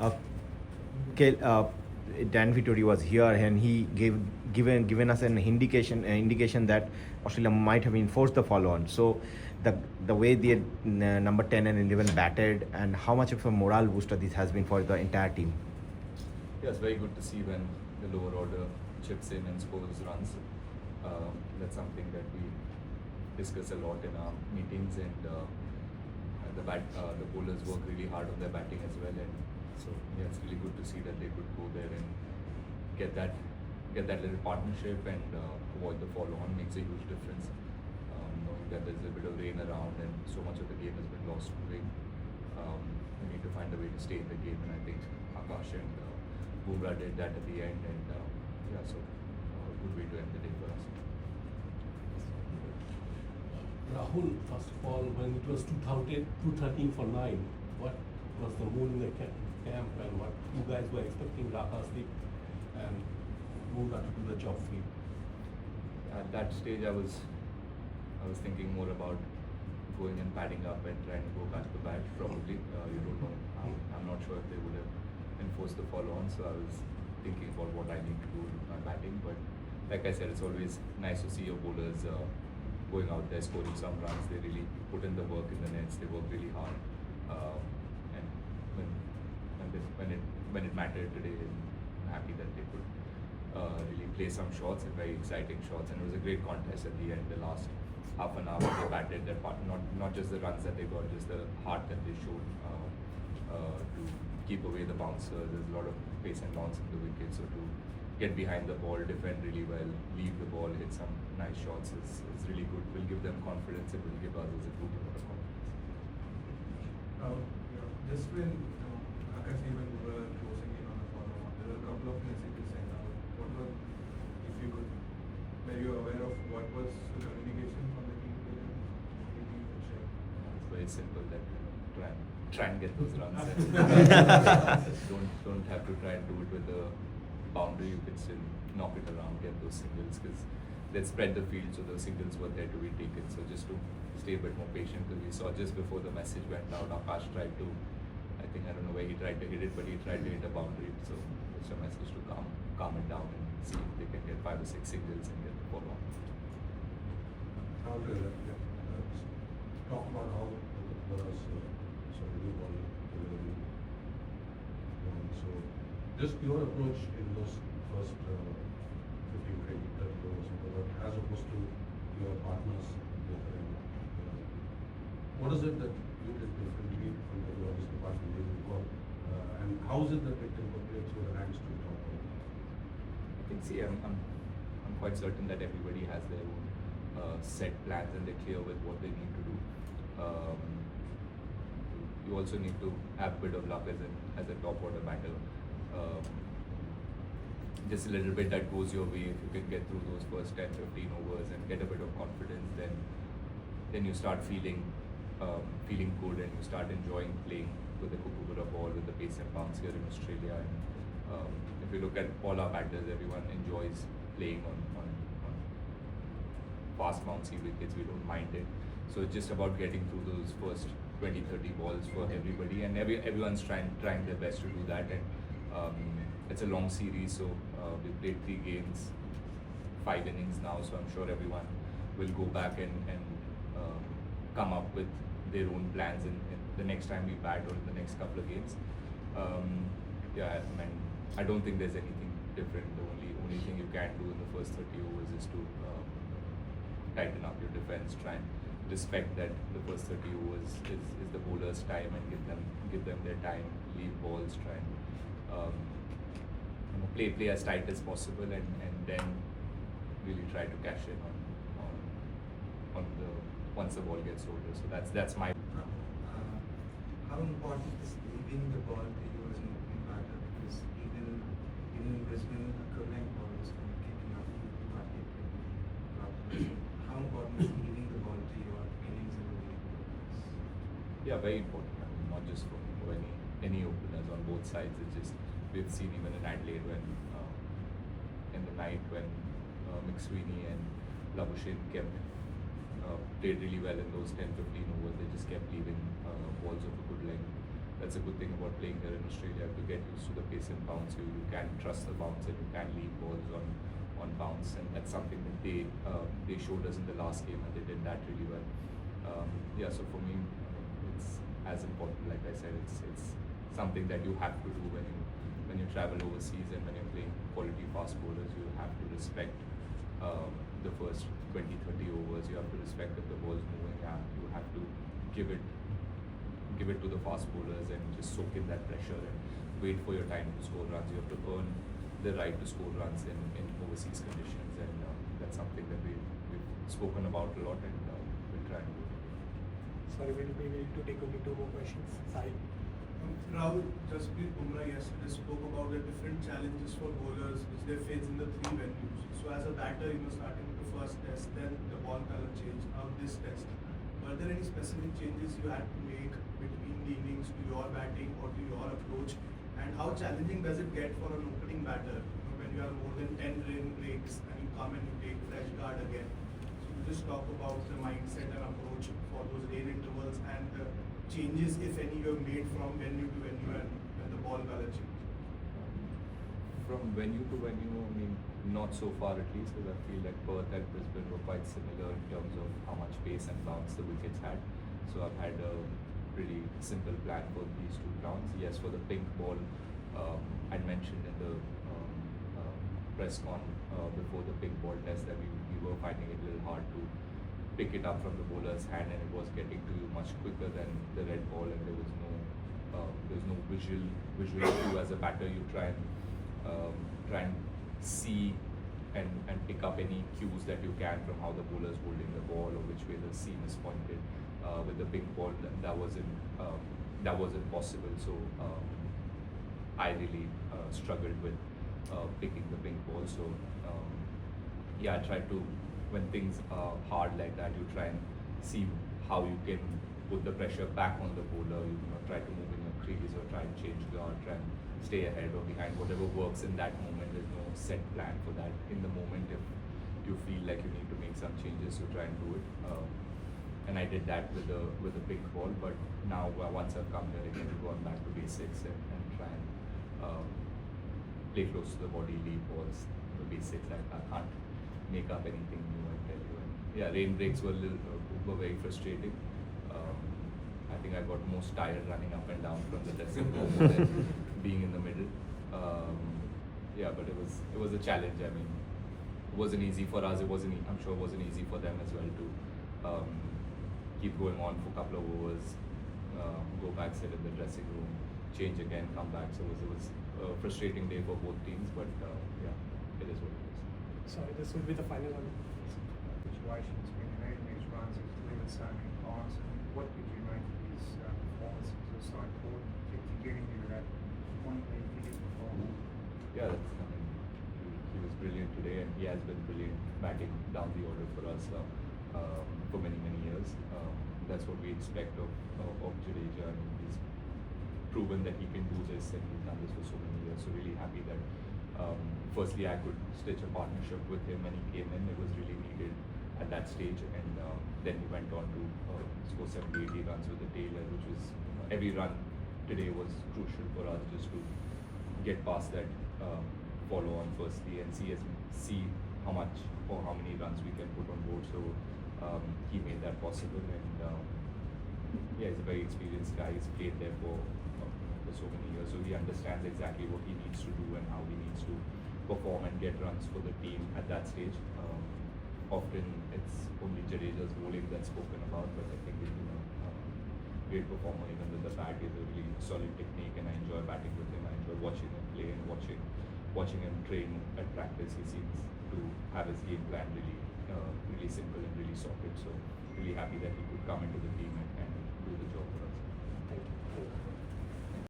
uh, Dan Vittori was here, and he given us an indication that Australia might have enforced the follow on. So the way the number 10 and 11 batted, and how much of a morale booster this has been for the entire team. Yeah, it's very good to see when the lower order chips in and scores runs. That's something that we discuss a lot in our meetings, and the bowlers work really hard on their batting as well. And so yeah, it's really good to see that they could go there and get that little partnership and avoid the follow on makes a huge difference. Knowing that there's a bit of rain around and so much of the game has been lost to rain, we need to find a way to stay in the game, and I think Akash and Bumrah did that at the end, and yeah, so a good way to end the day for us. Rahul, first of all, when it was 213 for 9, what was the mood in the camp and what you guys were expecting Rakasdeep and Bumrah to do the job for you? At that stage, I was thinking more about going and padding up and trying to go back to bat. Probably, you don't know. I'm not sure if they would have enforced the follow-on. So I was thinking about what I need to do with my batting. But like I said, it's always nice to see your bowlers going out there, scoring some runs. They really put in the work in the nets. They work really hard. And when it mattered today, I'm happy that they could really play some shots and very exciting shots. And it was a great contest at the end. The last half an hour they batted that part, not just the runs that they got, just the heart that they showed to keep away the bouncers. There's a lot of pace and bounce in the wicket, so to get behind the ball, defend really well, leave the ball, hit some nice shots is really good. Will give them confidence. It will give us as a group a lot of confidence. Just when Akash even were closing in on the follow-on, there were a couple of messages sent out. What was, if you could, were you aware of what was the communication from the team to them? Maybe you could share. It's very simple that try and get those runs. don't have to try and do it with the boundary. You can still knock it around, get those singles, because they spread the field, so the singles were there to be taken. So just to stay a bit more patient, because we saw just before the message went out, Akash tried to, I don't know where he tried to hit it, but he tried to hit a boundary. So it's a message to calm it down and see if they can get 5 or 6 singles and get the ball on. How to talk about how there was some new ball delivery. So just your approach in those first 15, 20, 30 overs, as opposed to your partners. What is it that you did differently from the obviously partner didn't work, and how is it that it incorporates your hands to top over? I think, see, I'm quite certain that everybody has their own set plans and they're clear with what they need to do. You also need to have a bit of luck as a top order batter. Just a little bit that goes your way. If you can get through those first 10, 15 overs and get a bit of confidence, then you start feeling good and you start enjoying playing with the Kookaburra ball, with the pace and bounce here in Australia. And if you look at all our batters, everyone enjoys playing on fast bouncy wickets. We don't mind it. So it's just about getting through those first 20, 30 balls for everybody, and everyone's trying their best to do that. And it's a long series, so we played 3 games, 5 innings now. So I'm sure everyone will go back and come up with their own plans in the next time we bat or in the next couple of games. Yeah, I mean, I don't think there's anything different. The only thing you can do in the first 30 overs is to tighten up your defense, try and respect that the first 30 overs is the bowler's time, and give them their time, leave balls, try and play as tight as possible, and then really try to cash in on the once the ball gets older. So that's my. How important is leaving the ball to you as an opening batter? Because even in Brisbane, a curling ball was kind of kicking up the market. How important is leaving the ball to your innings and opening? Yeah, very important. I mean, not just for any openers on both sides. It's just we've seen even in Adelaide when in the night when McSweeney and Labuschagne played really well in those 10-15 overs. They just kept leaving balls of a good length. that's a good thing about playing here in Australia. To get used to the pace and bounce, you can trust the bounce and you can leave balls on bounce, and that's something that they showed us in the last game, and they did that really well. Yeah, so for me, it's as important. Like I said, it's something that you have to do when you travel overseas and when you're playing quality fast bowlers. You have to respect the first 20-30 overs. You have to respect that the ball's moving. You have to give it to the fast bowlers and just soak in that pressure and wait for your time to score runs. You have to earn the right to score runs in overseas conditions, and that's something that we've spoken about a lot, and we'll try and do. Sorry, we'll be able to take only 2 more questions. Sai. Rahul, Jasprit Bumrah yesterday spoke about the different challenges for bowlers which they face in the 3 venues. So as a batter, starting with the first test, then the ball color change, now this test. Were there any specific changes you had to make between the innings to your batting or to your approach? And how challenging does it get for an opening batter when you have more than 10 rain breaks and you come and you take fresh guard again? So you just talk about the mindset and approach for those rain intervals and the changes, if any, you have made from venue to venue and when the ball color changed. From venue to venue, I mean, not so far at least, because I feel like Perth and Brisbane were quite similar in terms of how much pace and bounce the wickets had. So I've had a pretty simple plan for these 2 grounds. Yes, for the pink ball, I'd mentioned in the press con before the pink ball test that we were finding it a little hard to pick it up from the bowler's hand, and it was getting to you much quicker than the red ball, and there was no visual cue as a batter. You try and see and pick up any cues that you can from how the bowler is holding the ball or which way the seam is pointed. With the pink ball, that wasn't possible. So I really struggled with picking the pink ball. So yeah, I try to, when things are hard like that, you try and see how you can put the pressure back on the bowler. You try to move in your crease or try and change guard, try and stay ahead or behind, whatever works in that moment. There's no set plan for that. In the moment, if you feel like you need to make some changes, you try and do it. And I did that with the pink ball, but now once I've come here again, we've gone back to basics and try and play close to the body, lead balls, the basics. I can't make up anything new, I tell you. And yeah, rain breaks were very frustrating. I think I got most tired running up and down from the dressing room than being in the middle. Yeah, but it was a challenge. I mean, it wasn't easy for us. I'm sure it wasn't easy for them as well to keep going on for a couple of overs, go back, sit in the dressing room, change again, come back. So it was a frustrating day for both teams, but yeah, it is what it is. Sorry, this will be the final one. Situations when you made these runs, it's delivered so many times. And what did you make of his performance? It was so important to getting you to that point where you did perform. Yeah, he was brilliant today, and he has been brilliant batting down the order for us for many years. That's what we expect of Jadeja, and he's proven that he can do this, and he's done this for so many years. So really happy that firstly I could stitch a partnership with him when he came in. It was really needed at that stage, and then he went on to score 70-80 runs with the tail, which was every run today was crucial for us just to get past that follow on firstly and see how much or how many runs we can put on board. So he made that possible, and yeah, he's a very experienced guy. He's played there for so many years, so he understands exactly what he needs to do and how he needs to perform and get runs for the team at that stage. Often it's only Jadeja's bowling that's spoken about, but I think he's great performer even with the bat. He has a really solid technique, and I enjoy batting with him. I enjoy watching him play and watching him train at practice. He seems to have his game plan really simple and really sorted. So really happy that he could come into the team and do the job for us. Thank you.